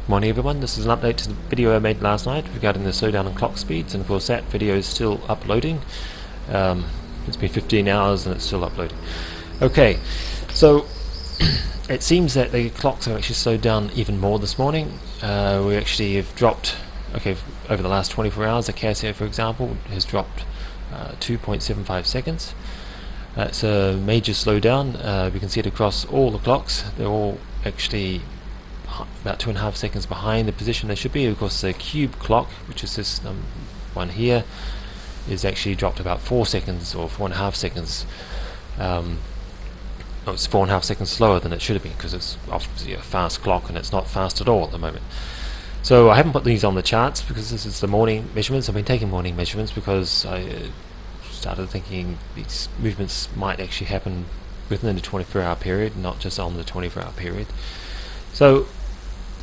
Morning everyone, this is an update to the video I made last night regarding the slowdown in clock speeds, and of course that video is still uploading. It's been 15 hours and it's still uploading. Okay, so it seems that the clocks have actually slowed down even more this morning. We actually have dropped, over the last 24 hours, the Casio for example has dropped 2.75 seconds. It's a major slowdown. We can see it across all the clocks. They're all actually about 2.5 seconds behind the position they should be. Of course the cube clock, which is this one here, is actually dropped about 4 seconds or 4.5 seconds. It's 4.5 seconds slower than it should have been, because it's obviously a fast clock and it's not fast at all at the moment. So I haven't put these on the charts because this is the morning measurements. I've been taking morning measurements because I started thinking these movements might actually happen within the 24-hour period, not just on the 24-hour period. So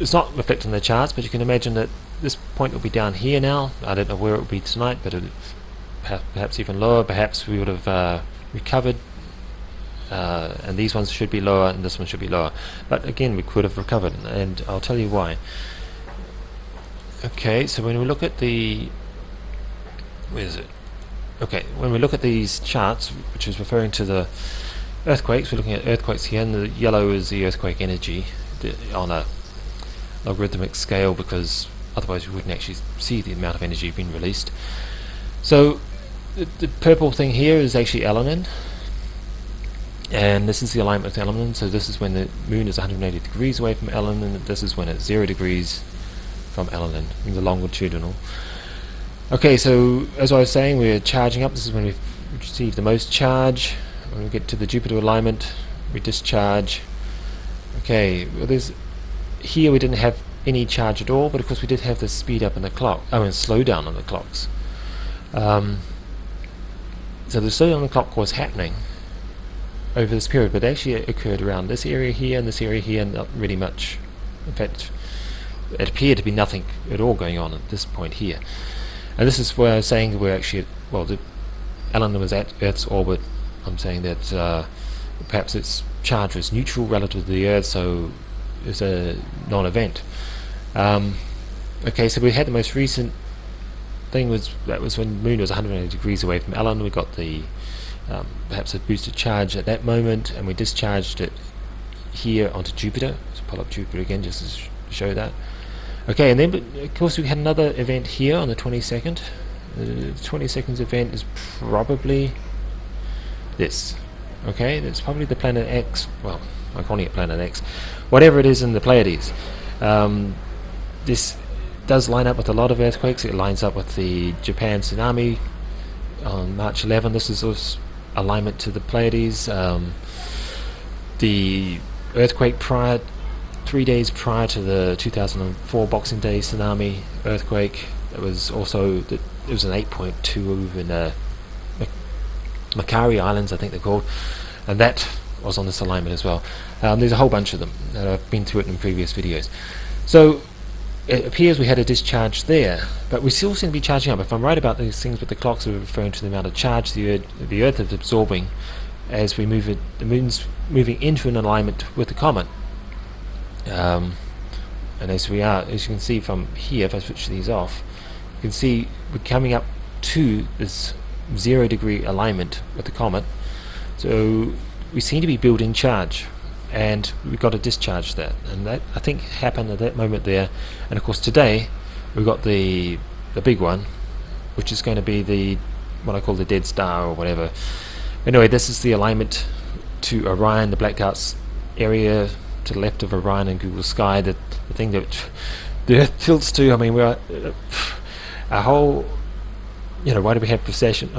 it's not reflected in the charts, but you can imagine that this point will be down here now. I don't know where it will be tonight, but perhaps even lower. Perhaps we would have recovered, and these ones should be lower and this one should be lower, but again we could have recovered, and I'll tell you why. Okay, so when we look at the, where is it? Okay, when we look at these charts, which is referring to the earthquakes, we're looking at earthquakes here, and the yellow is the earthquake energy on a logarithmic scale, because otherwise we wouldn't actually see the amount of energy being released. So the purple thing here is actually Elenin, and this is the alignment with Elenin. So this is when the moon is 180 degrees away from Elenin, and this is when it's 0 degrees from Elenin in the longitudinal. Okay, so as I was saying, we're charging up. This is when we receive the most charge. When we get to the Jupiter alignment, we discharge. Okay, well, here we didn't have any charge at all, but of course we did have the speed up in the clock, slow down on the clocks. So the slowdown on the clock was happening over this period, but actually it occurred around this area here and this area here, and not really much. In fact, it appeared to be nothing at all going on at this point here. And this is where I was saying we're actually, the Elenin was at Earth's orbit. I'm saying that perhaps its charge was neutral relative to the Earth, so it's a non-event. Okay, so we had the most recent thing that was when the moon was 180 degrees away from Elenin. We got the perhaps a boosted charge at that moment, and we discharged it here onto Jupiter. So pull up Jupiter again just to show that. Okay, and then of course we had another event here on the 22nd. The 22nd event is probably this. Okay, that's probably the planet X. Well, I'm calling it planet X. Whatever it is in the Pleiades. This does line up with a lot of earthquakes. It lines up with the Japan tsunami on March 11. This is alignment to the Pleiades. The earthquake 3 days prior to the 2004 Boxing Day tsunami earthquake, it was also it was an 8.2 in the Macquarie Islands, I think they're called, and that was on this alignment as well. There's a whole bunch of them that I've been through it in previous videos. So it appears we had a discharge there, but we still seem to be charging up. If I'm right about these things with the clocks, are referring to the amount of charge the Earth is absorbing as we move it. The moon's moving into an alignment with the comet. And as you can see from here, if I switch these off, you can see we're coming up to this 0 degree alignment with the comet. So we seem to be building charge, and we've got to discharge that, and that I think happened at that moment there. And of course today we've got the big one, which is going to be what I call the dead star or whatever. Anyway, this is the alignment to Orion, the black dark area to the left of Orion in Google Sky, the thing that the Earth tilts to. I mean, we're our whole, why do we have precession?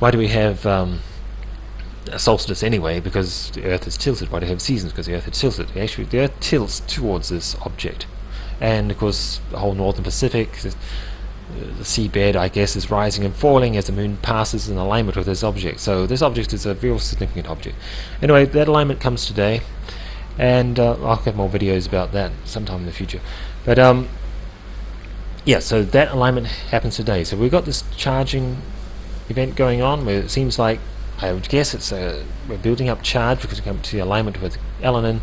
Why do we have a solstice anyway? Because the Earth is tilted. Why do we have seasons? Because the Earth is tilted. Actually, the Earth tilts towards this object, and of course the whole northern Pacific, the seabed, I guess, is rising and falling as the moon passes in alignment with this object. So this object is a real significant object. Anyway, that alignment comes today, and I'll have more videos about that sometime in the future. But yeah, so that alignment happens today. So we've got this charging event going on where it seems like, I would guess we're building up charge because we come to the alignment with Elenin.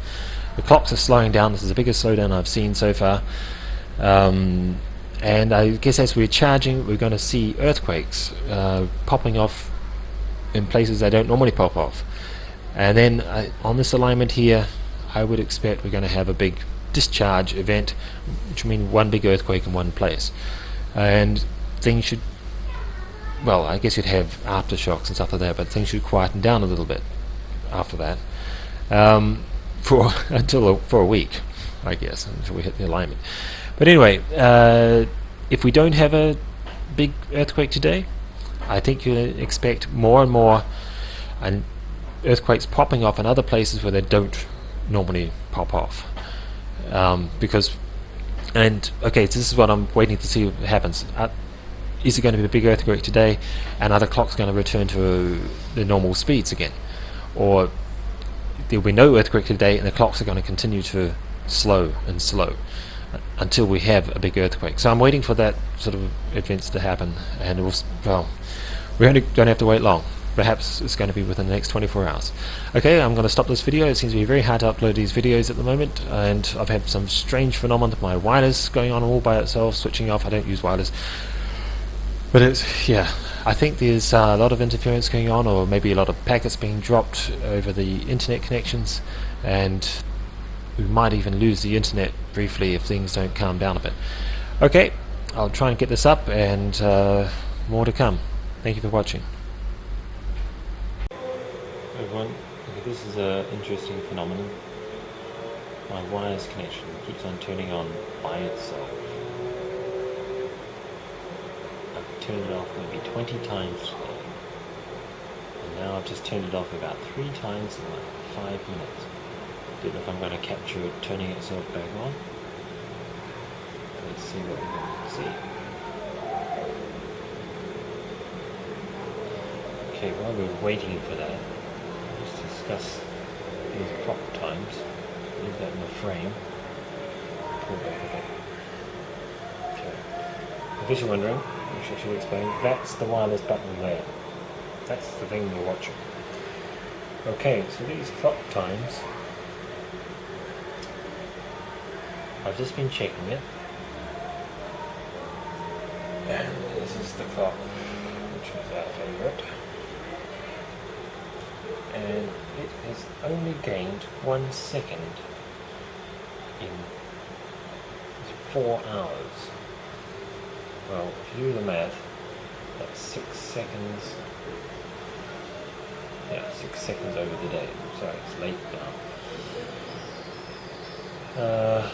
The clocks are slowing down. This is the biggest slowdown I've seen so far. And I guess as we're charging, we're going to see earthquakes popping off in places they don't normally pop off. And then on this alignment here, I would expect we're going to have a big discharge event, which means one big earthquake in one place. And things should, well, I guess you'd have aftershocks and stuff like that, but things should quieten down a little bit after that, for a week, I guess, until we hit the alignment. But anyway, if we don't have a big earthquake today, I think you'll expect more and more earthquakes popping off in other places where they don't normally pop off. Okay, so this is what I'm waiting to see what happens. Is it going to be a big earthquake today, and are the clocks going to return to the normal speeds again? Or there will be no earthquake today, and the clocks are going to continue to slow and slow until we have a big earthquake. So I'm waiting for that sort of events to happen, and we only don't have to wait long. Perhaps it's going to be within the next 24 hours. Okay, I'm going to stop this video. It seems to be very hard to upload these videos at the moment, and I've had some strange phenomenon with my wireless going on all by itself, switching off. I don't use wireless. But I think there's a lot of interference going on, or maybe a lot of packets being dropped over the internet connections, and we might even lose the internet briefly if things don't calm down a bit. Okay, I'll try and get this up, and more to come. Thank you for watching. Everyone, this is an interesting phenomenon. My wireless connection keeps on turning on by itself. I've turned it off maybe 20 times today, and now I've just turned it off about 3 times in like 5 minutes. I don't know if I'm going to capture it turning itself back on. Let's see what we're going to see. Okay, while we're waiting for that, let's discuss these clock times. Leave that in the frame. Pull back a bit. Okay. In case you're wondering, I should explain, that's the wireless button there. That's the thing you're watching. Okay, so these clock times, I've just been checking it, and this is the clock, which is our favourite, and it has only gained 1 second in 4 hours. Well, if you do the math, that's 6 seconds. Yeah, 6 seconds over the day. Sorry, it's late now.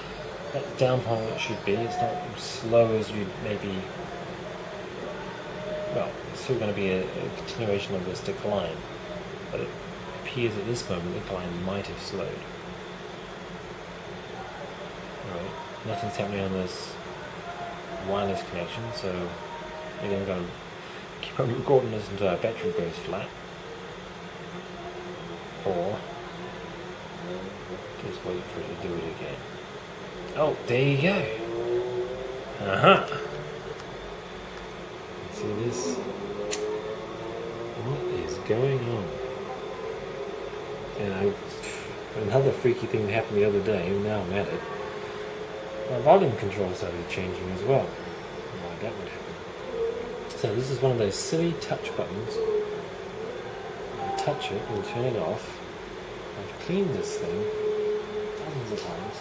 That's down from what it should be. It's not as slow as you'd maybe. Well, it's still going to be a continuation of this decline, but it appears at this moment the decline might have slowed. Alright, nothing's happening on this wireless connection, so either I'm going to keep on recording this until our battery goes flat, or just wait for it to do it again. Oh, there you go. See this? What is going on? And another freaky thing that happened the other day, and now I'm at it. My volume control started changing as well. Why that would happen. So this is one of those silly touch buttons. I touch it, we'll turn it off. I've cleaned this thing dozens of times.